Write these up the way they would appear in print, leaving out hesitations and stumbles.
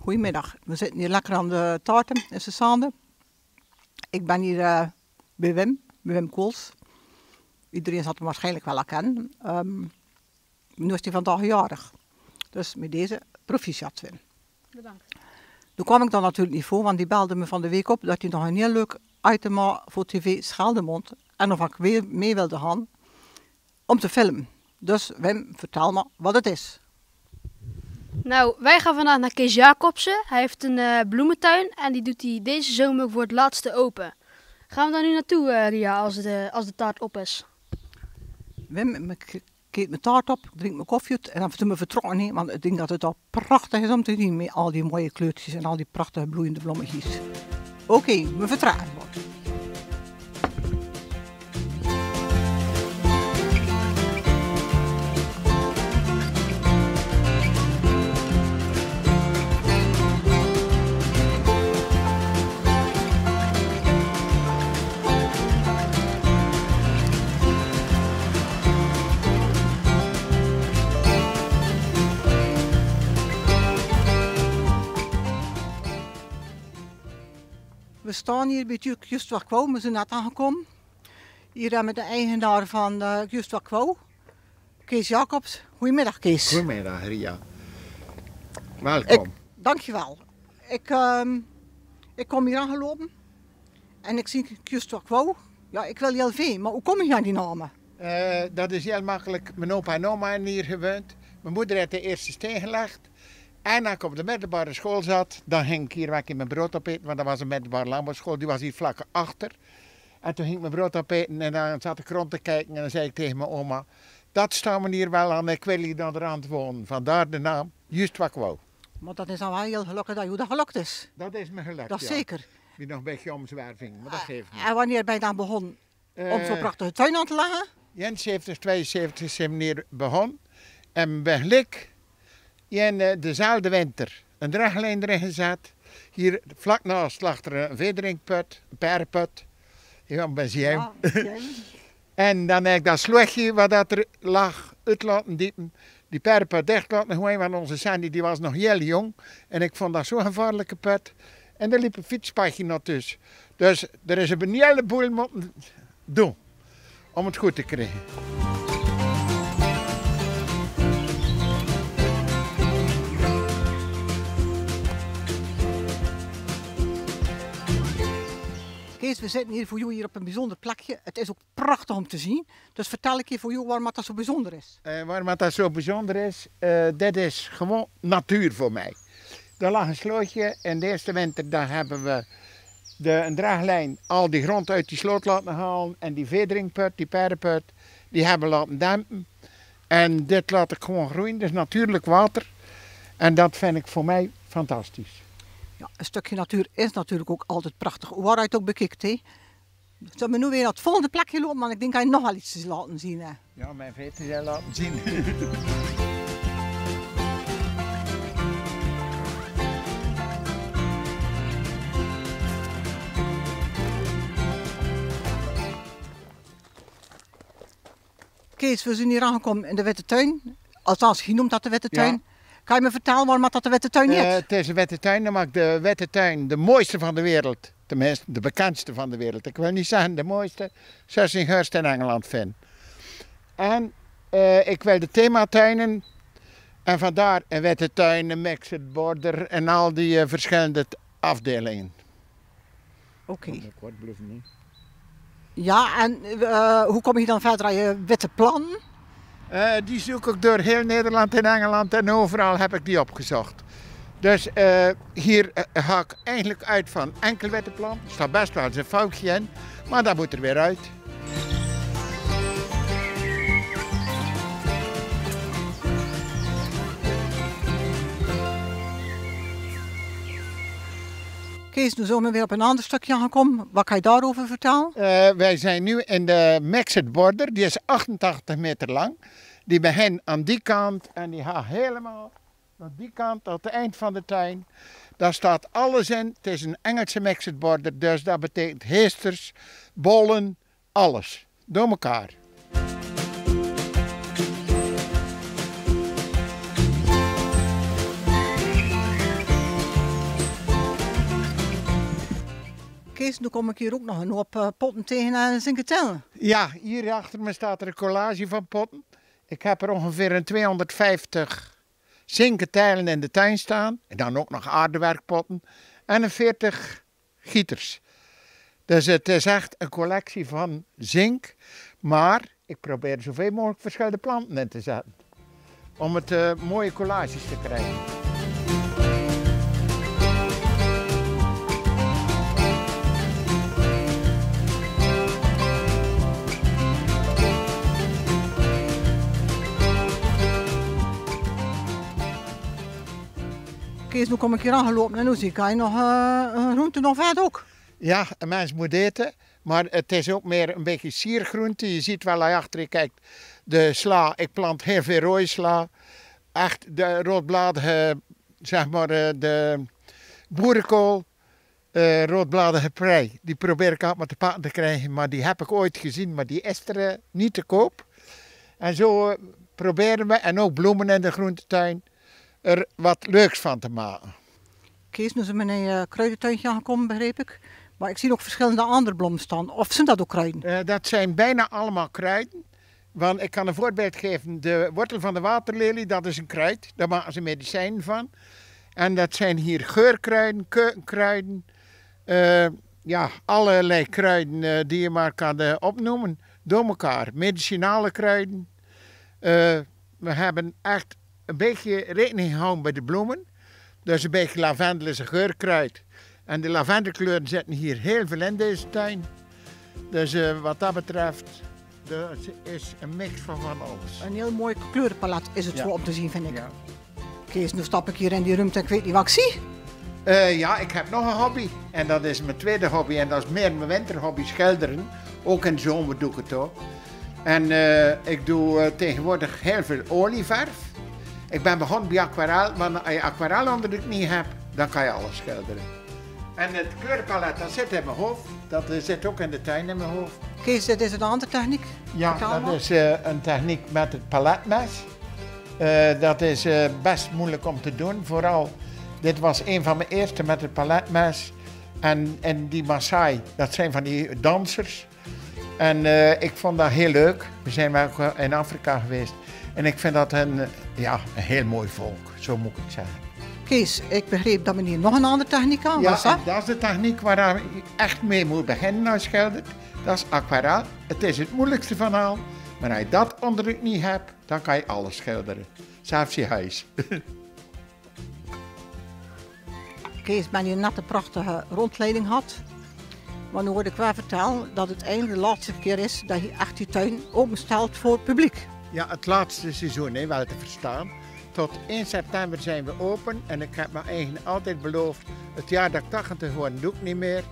Goedemiddag. We zitten hier lekker aan de taarten in Sessande. Ik ben hier bij Wim Kools. Iedereen zal hem waarschijnlijk wel herkennen. Nu is hij vandaag jarig. Dus met deze proficiat Wim. Bedankt. Toen kwam ik dan natuurlijk niet voor, want die belde me van de week op dat hij nog een heel leuk item had voor tv Scheldemond. En of ik weer mee wilde gaan om te filmen. Dus Wim, vertel me wat het is. Nou, wij gaan vandaag naar Kees Jacobsen. Hij heeft een bloementuin en die doet hij deze zomer voor het laatste open. Gaan we daar nu naartoe, Ria, als de taart op is? Wim, ik eet mijn taart op, ik drink mijn koffie uit en dan toen we vertrokken niet, want ik denk dat het al prachtig is om te zien met al die mooie kleurtjes en al die prachtige bloeiende bloemetjes. Oké, we vertragen. We staan hier bij Just Wat Quo, we zijn net aangekomen. Hier hebben we de eigenaar van Just Wat Quo, Kees Jacobs. Goedemiddag Kees. Goedemiddag Ria. Welkom. Dankjewel. Ik kom hier aangelopen en ik zie Just Wat Quo. Ja, ik wil heel veel, maar hoe kom je aan die namen? Dat is heel makkelijk. Mijn opa en oma hebben hier gewoond. Mijn moeder heeft de eerste steen gelegd. En als ik op de middelbare school zat, dan ging ik hier weg in mijn brood opeten, want dat was een middelbare landbouwschool, die was hier vlak achter. En toen ging ik mijn brood opeten en dan zat ik rond te kijken en dan zei ik tegen mijn oma, dat staan we hier wel aan, ik wil hier naar de rand wonen. Vandaar de naam Just Wat Quo. Maar dat is dan wel heel gelukkig dat je dat gelukt is. Dat is me gelukt, Dat is ja. zeker. Die nog een beetje omzwerving, maar dat geeft niet. En wanneer ben je dan begonnen om zo'n prachtige tuin aan te leggen? In 72 is meneer begonnen en ben gelijk in dezelfde winter een draglijn erin gezet. Hier vlak naast lag er een vederinkput, een paardenput. Ja, een benziën. En dan heb ik dat sloegje wat dat er lag uit laten diepen. Die paardenput dicht laten gooien, want onze Sandy die was nog heel jong. En ik vond dat zo'n gevaarlijke put. En er liep een fietspadje nog tussen. Dus er is een heleboel moeten doen om het goed te krijgen. Kees, we zitten hier voor jou hier op een bijzonder plekje. Het is ook prachtig om te zien. Dus vertel ik je voor jou waarom dat zo bijzonder is. Waarom dat zo bijzonder is, dit is gewoon natuur voor mij. Daar lag een slootje en de eerste winter daar hebben we een draaglijn al die grond uit die sloot laten halen. En die vederingput, die paardenput, die hebben we laten dempen. En dit laat ik gewoon groeien, dus natuurlijk water. En dat vind ik voor mij fantastisch. Ja, een stukje natuur is natuurlijk ook altijd prachtig, waar je het ook bekijkt. Zullen we nu weer naar het volgende plekje lopen, want ik denk dat je nog wel iets laten zien. Hè? Ja, mijn veten zijn laten zien. Kees, we zijn hier aangekomen in de Witte Tuin. Althans, je noemt dat de Witte Tuin. Ja. Kan je me vertellen waarom dat de Witte Tuin is? Het is een Witte Tuin, dan maakt de Witte Tuin de mooiste van de wereld. Tenminste, de bekendste van de wereld. Ik wil niet zeggen de mooiste, zoals in Hurst in Engeland vind. En ik wil de thematuinen. En vandaar een Witte Tuin, een Mixed Border en al die verschillende afdelingen. Oké. Ja, en hoe kom je dan verder aan je witte plan? Die zoek ik door heel Nederland en Engeland en overal heb ik die opgezocht. Dus hier ga ik eigenlijk uit van enkel witte plan. Er staat best wel eens een foutje in, maar dat moet er weer uit. Kees, nu zijn we weer op een ander stukje aangekomen. Wat kan je daarover vertellen? Wij zijn nu in de Mixed Border, die is 88 meter lang. Die begint aan die kant en die gaat helemaal naar die kant, tot het eind van de tuin. Daar staat alles in. Het is een Engelse Mixed Border, dus dat betekent heesters, bollen, alles. Door elkaar. Kees, nu kom ik hier ook nog een hoop potten tegen en zinkentellen. Ja, hier achter me staat er een collage van potten. Ik heb er ongeveer een 250 zinkentijlen in de tuin staan. En dan ook nog aardewerkpotten. En een 40 gieters. Dus het is echt een collectie van zink. Maar ik probeer er zoveel mogelijk verschillende planten in te zetten. Om het mooie collages te krijgen. Kees, nu kom ik hier aangelopen en nu zie ik nog groente nog vet ook. Ja, een mens moet eten, maar het is ook meer een beetje siergroente. Je ziet wel achter je kijkt, de sla, ik plant heel veel rode sla. Echt de roodbladige, zeg maar de boerenkool, roodbladige prei. Die probeer ik altijd maar te pakken te krijgen, maar die heb ik ooit gezien, maar die is er niet te koop. En zo proberen we, en ook bloemen in de groentetuin, er wat leuks van te maken. Kees, nu zijn we in een kruidentuintje aangekomen, begreep ik. Maar ik zie ook verschillende andere bloemen staan. Of zijn dat ook kruiden? Dat zijn bijna allemaal kruiden. Want ik kan een voorbeeld geven. De wortel van de waterlelie, dat is een kruid. Daar maken ze medicijn van. En dat zijn hier geurkruiden, keukenkruiden. Ja, allerlei kruiden die je maar kan opnoemen. Door elkaar. Medicinale kruiden. We hebben echt een beetje rekening gehouden bij de bloemen. Dus een beetje lavendel is een geurkruid. En de lavendelkleuren zitten hier heel veel in deze tuin. Dus wat dat betreft, er is een mix van alles. Een heel mooi kleurenpalet is het Ja. zo om te zien, vind ik. Ja. Kees, nu stap ik hier in die ruimte en ik weet niet wat ik zie. Ja, ik heb nog een hobby. En dat is mijn tweede hobby. En dat is meer mijn winterhobby, schilderen. Ook in de zomer doe ik het ook. En ik doe tegenwoordig heel veel olieverf. Ik ben begonnen bij aquarel, maar als je aquarel onder de knie hebt, dan kan je alles schilderen. En het kleurenpalet, dat zit in mijn hoofd. Dat zit ook in de tuin in mijn hoofd. Kees, dit is een andere techniek. Ja, Vertel dat maar. is een techniek met het paletmes. Dat is best moeilijk om te doen. Vooral, dit was een van mijn eerste met het paletmes. En die Maasai, dat zijn van die dansers. En ik vond dat heel leuk. We zijn ook in Afrika geweest. En ik vind dat een heel mooi volk, zo moet ik het zeggen. Kees, ik begreep dat men hier nog een andere techniek aan was. Ja, en dat is de techniek waar je echt mee moet beginnen als schilder. Dat is aquarel. Het is het moeilijkste van al. Maar als je dat onder de knie hebt, dan kan je alles schilderen. Zelfs je huis. Kees, ben je net een prachtige rondleiding had. Maar nu hoorde ik wel vertellen dat het eindelijk de laatste keer is dat je echt je tuin openstelt voor het publiek. Ja, het laatste seizoen, hè, wel te verstaan. Tot 1 september zijn we open en ik heb me eigenlijk altijd beloofd, het jaar dat ik 80 word, doe ik niet meer.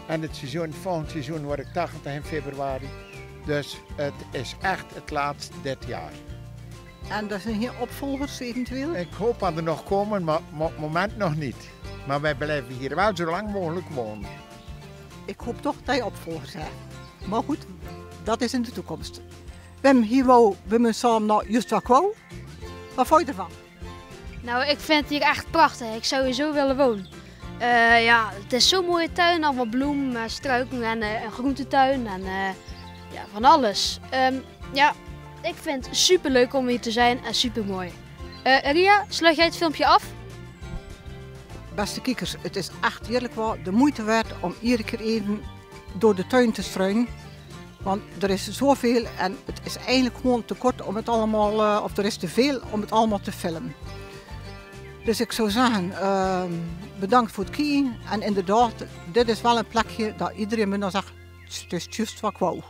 En het volgend seizoen word ik 80 in februari. Dus het is echt het laatste dit jaar. En er zijn geen opvolgers eventueel? Ik hoop dat er nog komen, maar op het moment nog niet. Maar wij blijven hier wel zo lang mogelijk wonen. Ik hoop toch dat je opvolgers hebt. Maar goed, dat is in de toekomst. Wim, hier wou we samen naar Just wat wou. Wat vond je ervan? Nou, ik vind het hier echt prachtig. Ik zou hier zo willen wonen. Ja, het is zo'n mooie tuin. Allemaal bloemen, struiken en een groentetuin en ja, van alles. Ja, ik vind het super leuk om hier te zijn en super mooi. Ria, sluit jij het filmpje af? Beste kijkers, het is echt eerlijk wel de moeite waard om iedere keer even door de tuin te struinen. Want er is zoveel en het is eigenlijk gewoon te kort om het allemaal, of er is te veel om het allemaal te filmen. Dus ik zou zeggen, bedankt voor het kijken. En inderdaad, dit is wel een plekje dat iedereen me dan zegt, het is juist wat ik wou.